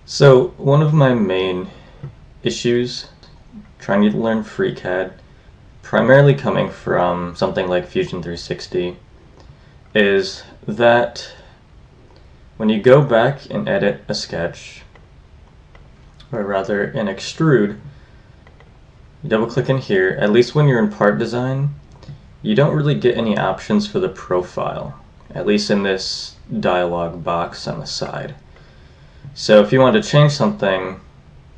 So one of my main issues trying to learn FreeCAD, primarily coming from something like Fusion 360, is that when you go back and edit a sketch, or rather an extrude, you double click in here, at least when you're in PartDesign, you don't really get any options for the profile, at least in this dialog box on the side. So if you want to change something,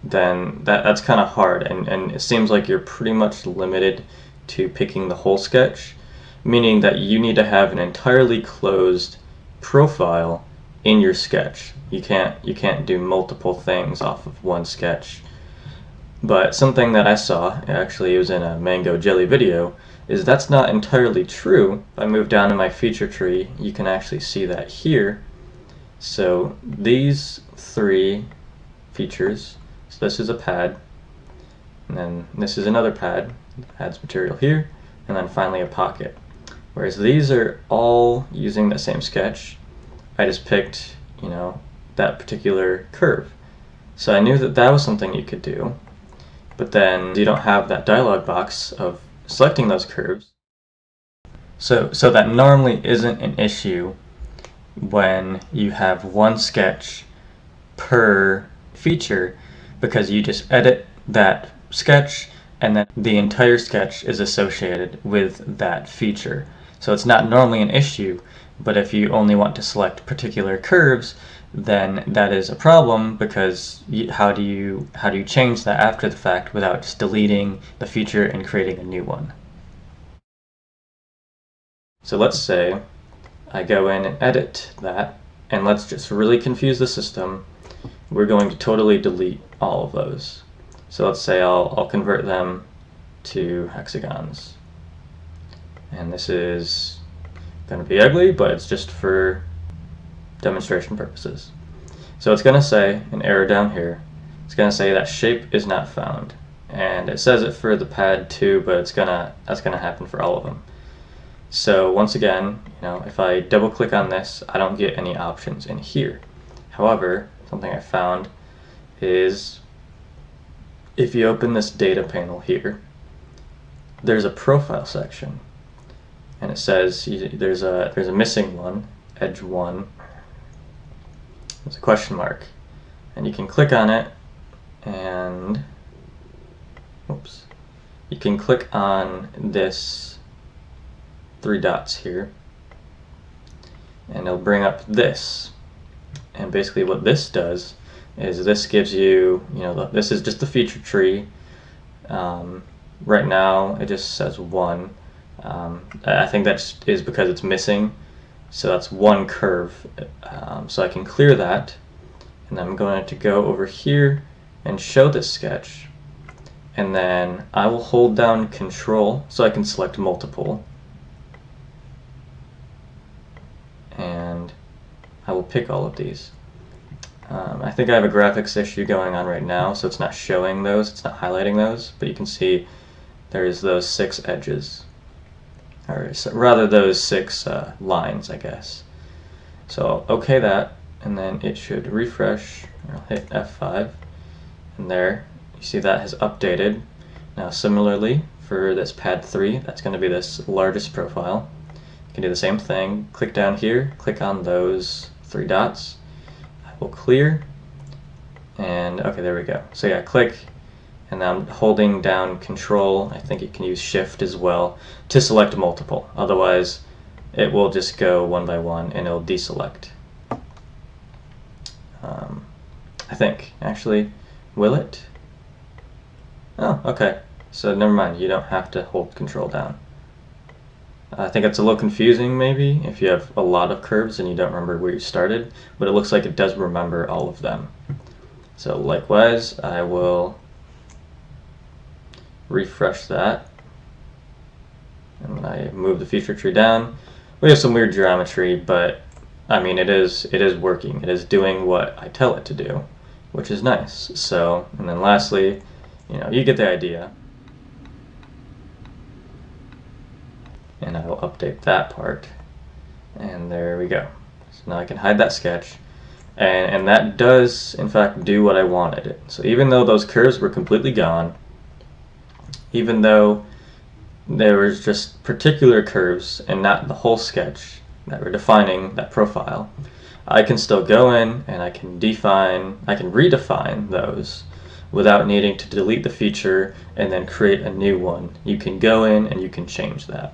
then that's kind of hard, and it seems like you're pretty much limited to picking the whole sketch, meaning that you need to have an entirely closed profile in your sketch. You can't do multiple things off of one sketch. But something that I saw, actually it was in a Mango Jelly video, is that's not entirely true. If I move down in my feature tree, you can actually see that here. So these three features, so this is a pad, and then this is another pad, adds material here, and then finally a pocket. Whereas these are all using the same sketch. I just picked, that particular curve. So I knew that that was something you could do, but then you don't have that dialog box of selecting those curves. So that normally isn't an issue when you have one sketch per feature, because you just edit that sketch and then the entire sketch is associated with that feature. So it's not normally an issue, but if you only want to select particular curves, then that is a problem, because how do you change that after the fact without just deleting the feature and creating a new one? So let's say I go in and edit that, and let's just really confuse the system. We're going to totally delete all of those. So let's say I'll convert them to hexagons. And this is going to be ugly, but it's just for demonstration purposes. So it's going to say an error down here. It's going to say that shape is not found. And it says it for the pad too, but that's going to happen for all of them. So once again, if I double click on this, I don't get any options in here. However, something I found is if you open this data panel here, there's a profile section, and it says there's a missing one, edge 1. There's a question mark, and you can click on it, and you can click on this 3 dots here, and it'll bring up this. And basically what this does is this gives you, this is just the feature tree. Right now it just says 1. I think that is because it's missing, so that's 1 curve. So I can clear that, and I'm going to go over here and show this sketch, and then I will hold down Control so I can select multiple, and I will pick all of these. I think I have a graphics issue going on right now, so it's not showing those, it's not highlighting those, but you can see there's those 6 edges, or rather those 6 lines, I guess. So I'll OK that, and then it should refresh. I'll hit F5, and there, you see that has updated. Now similarly, for this pad 3, that's going to be this largest profile. You can do the same thing. Click down here, click on those 3 dots. I will clear, and okay, there we go. So yeah, click, and now I'm holding down Control. I think you can use Shift as well to select multiple. Otherwise, it will just go one by one and it'll deselect. I think, actually, will it? Oh, okay. So never mind, you don't have to hold Control down. I think it's a little confusing maybe if you have a lot of curves and you don't remember where you started, but it looks like it does remember all of them. So likewise, I will refresh that, and when I move the feature tree down, we have some weird geometry, but I mean it is working. It is doing what I tell it to do, which is nice. So, and then lastly, you get the idea. And I will update that part, and there we go. So now I can hide that sketch, and that does in fact do what I wanted it. So even though those curves were completely gone, even though there was just particular curves and not the whole sketch that were defining that profile, I can still go in and I can redefine those without needing to delete the feature and then create a new one. You can go in and you can change that.